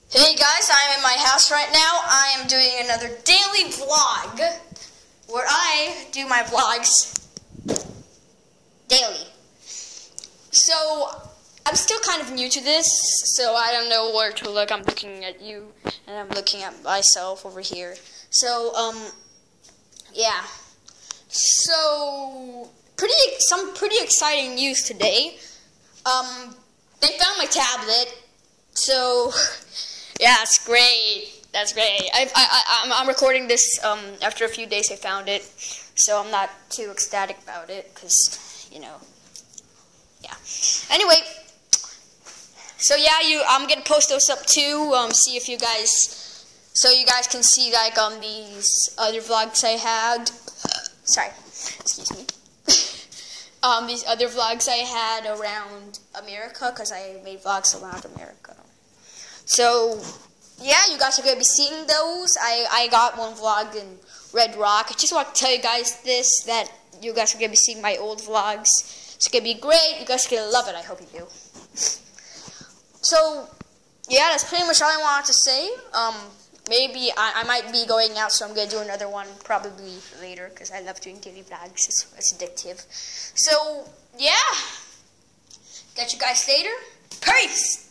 Hey guys, I'm in my house right now. I am doing another daily vlog where I do my vlogs daily. So, I'm still kind of new to this, so I don't know where to look. I'm looking at you, and I'm looking at myself over here. So, yeah. So, some pretty exciting news today. They found my tablet, so... yeah, that's great. That's great. I'm recording this after a few days I found it, so I'm not too ecstatic about it because, you know, yeah. Anyway, so yeah, I'm gonna post those up too. See if you guys, so you guys can see like these other vlogs I had. Sorry, excuse me. These other vlogs I had around America because I made vlogs around America. So, yeah, you guys are going to be seeing those. I got one vlog in Red Rock. I just want to tell you guys this, that you guys are going to be seeing my old vlogs. It's going to be great. You guys are going to love it. I hope you do. So, yeah, that's pretty much all I wanted to say. Maybe I might be going out, so I'm going to do another one probably later because I love doing daily vlogs. It's addictive. So, yeah. Catch you guys later. Peace!